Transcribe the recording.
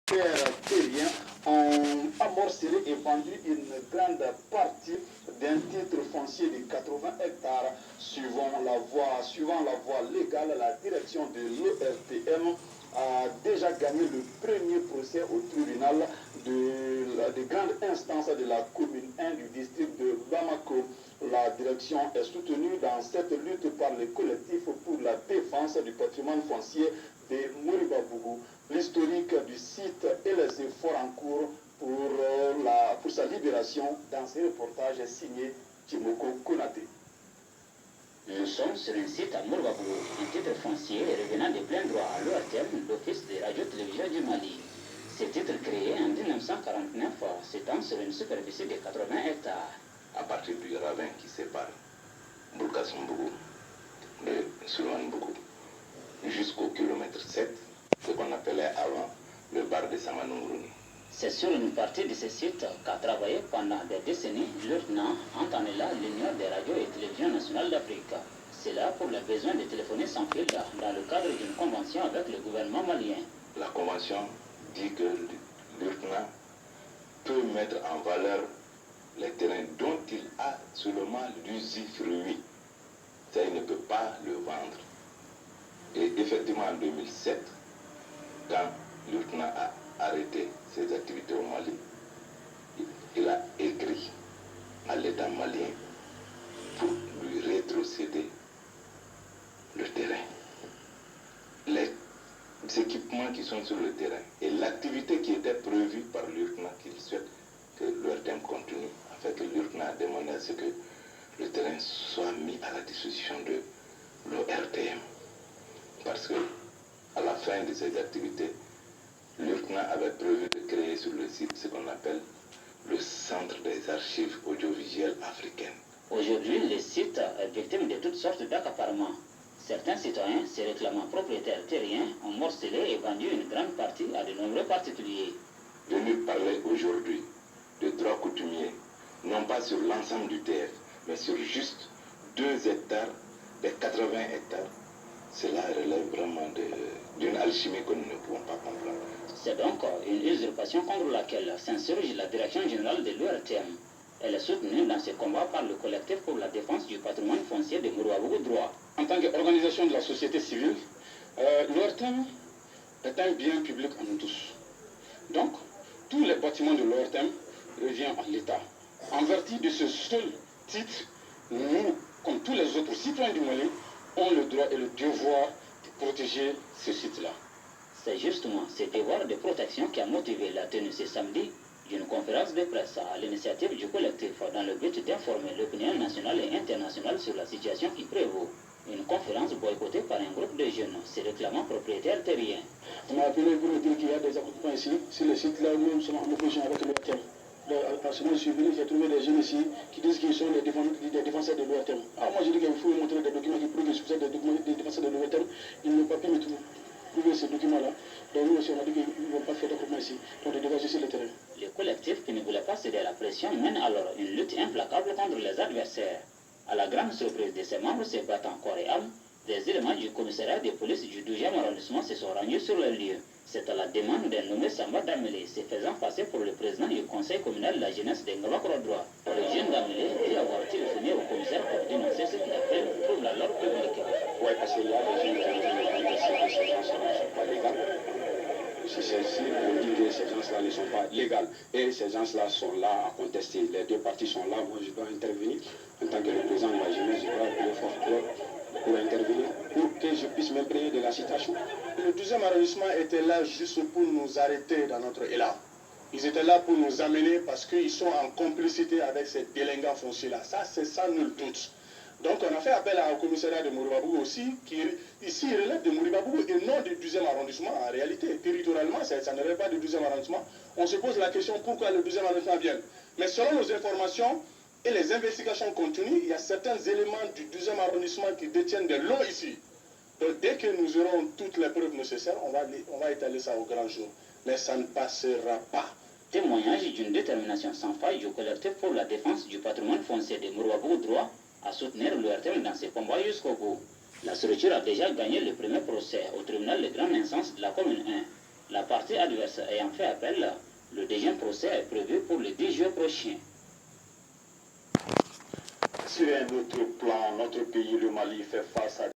terriens ont amorcelé et vendu une grande partie d'un titre foncier de 80 hectares. Suivant la voie légale, la direction de l'ORTM a déjà gagné le premier procès au tribunal de grande instance de la commune 1 du district de Bamako. La direction est soutenue dans cette lutte par les collectifs pour la défense du patrimoine foncier de Moribabougou. L'historique du site et les efforts en cours pour sa libération dans ce reportage signé Timoko Konaté. Nous sommes sur un site à Moribabougou, un titre foncier revenant de plein droit à l'ORTM, l'Office de radio-télévision du Mali. Ce titre créé en 1949 s'étend sur une superficie de 80 hectares. À partir du ravin qui sépare Bourkassoumbougou de Soulouane-Bougou jusqu'au kilomètre 7, ce qu'on appelait avant le bar de Samanungruni. C'est sur une partie de ce site qu'a travaillé pendant des décennies le lieutenant Antanella, l'Union des radios et télévisions nationales d'Afrique. C'est là pour les besoins de téléphonie sans fil dans le cadre d'une convention avec le gouvernement malien. La convention dit que le lieutenant peut mettre en valeur les terrains dont il a seulement l'usufruit. Ça, il ne peut pas le vendre. Et effectivement, en 2007, quand le lieutenant a arrêté ses activités au Mali, il a écrit à l'État malien pour lui rétrocéder le terrain, les équipements qui sont sur le terrain et l'activité qui était prévue par le lieutenant qu'il souhaite que l'ORTM continue, afin que le lieutenant a demandé à ce que le terrain soit mis à la disposition de l'ORTM. Parce que à la fin de ces activités, le lieutenant avait prévu de créer sur le site ce qu'on appelle le Centre des archives audiovisuelles africaines. Aujourd'hui, le site est victime de toutes sortes d'accaparements. Certains citoyens, se réclamant propriétaires terriens, ont morcelé et vendu une grande partie à de nombreux particuliers. Venir parler aujourd'hui de droits coutumiers, non pas sur l'ensemble du TF, mais sur juste 2 hectares des 80 hectares, cela relève vraiment d'une alchimie que nous ne pouvons pas comprendre. C'est donc une usurpation contre laquelle s'insurge la direction générale de l'ORTM. Elle est soutenue dans ce combat par le collectif pour la défense du patrimoine foncier de Moribabougou droit. En tant qu'organisation de la société civile, l'ORTM est un bien public à nous tous. Donc, tous les bâtiments de l'ORTM reviennent à l'État. En vertu de ce seul titre, nous, comme tous les autres citoyens du Mali, ont le droit et le devoir de protéger ce site-là. C'est justement ce devoir de protection qui a motivé la tenue ce samedi d'une conférence de presse à l'initiative du collectif dans le but d'informer l'opinion nationale et internationale sur la situation qui prévaut. Une conférence boycottée par un groupe de jeunes se réclamant propriétaires terriens. On m'a appelé pour me dire qu'il y a des occupants ici, sur le site là où nous sommes en opposition avec l'ORTM. Parce que moi je suis venu, j'ai trouvé des jeunes ici qui disent qu'ils sont des défenseurs de l'ORTM. Alors moi je dis qu'il faut montrer des documents qui prouvent que vous êtes des défenseurs de l'ORTM. Ils n'ont pas pu me trouver ces documents-là. Donc nous aussi on a dit qu'ils ne vont pas faire d'occupants ici. Donc de dégager sur le terrain. Le collectif qui ne voulait pas céder à la pression mène alors une lutte implacable contre les adversaires. À la grande surprise de ses membres se battant corps et âme, des éléments du commissariat de police du 12e arrondissement se sont rendus sur le lieu. C'est à la demande d'un nommé Samba Damélé, se faisant passer pour le président du conseil communal de la jeunesse de Ngabakoro droit. Le jeune Damélé dit avoir téléphoné au commissaire pour dénoncer ce qu'il appelle trouble à l'ordre public. Oui, parce qu'il y a des jeunes qui ont dit que ces gens ne sont pas légaux. Si on dit que ces gens-là ne sont pas légaux et ces gens-là sont là à contester, les deux parties sont là, moi je dois intervenir en tant que représentant de la jeunesse, je dois appeler fort pour intervenir, pour que je puisse m'imprégner de la situation. Le 12e arrondissement était là juste pour nous arrêter dans notre élan. Ils étaient là pour nous amener parce qu'ils sont en complicité avec ces délinquants fonciers-là. Ça, c'est ça nul doute. Donc on a fait appel au commissariat de Moribabougou aussi, qui ici relève de Moribabougou et non du 12e arrondissement. En réalité, territorialement, ça ne relève pas du 12e arrondissement. On se pose la question pourquoi le 12e arrondissement vient. Mais selon nos informations et les investigations continues, il y a certains éléments du 12e arrondissement qui détiennent des lots ici. Donc dès que nous aurons toutes les preuves nécessaires, on va étaler ça au grand jour. Mais ça ne passera pas. Témoignage d'une détermination sans faille du collectif pour la défense du patrimoine foncier de Moribabougou droit à soutenir l'ORTM dans ses combats jusqu'au bout. La structure a déjà gagné le premier procès au tribunal de grande instance de la commune 1. La partie adverse ayant fait appel, le deuxième procès est prévu pour le 10 juillet prochain. Sur un autre plan, notre pays, le Mali, fait face à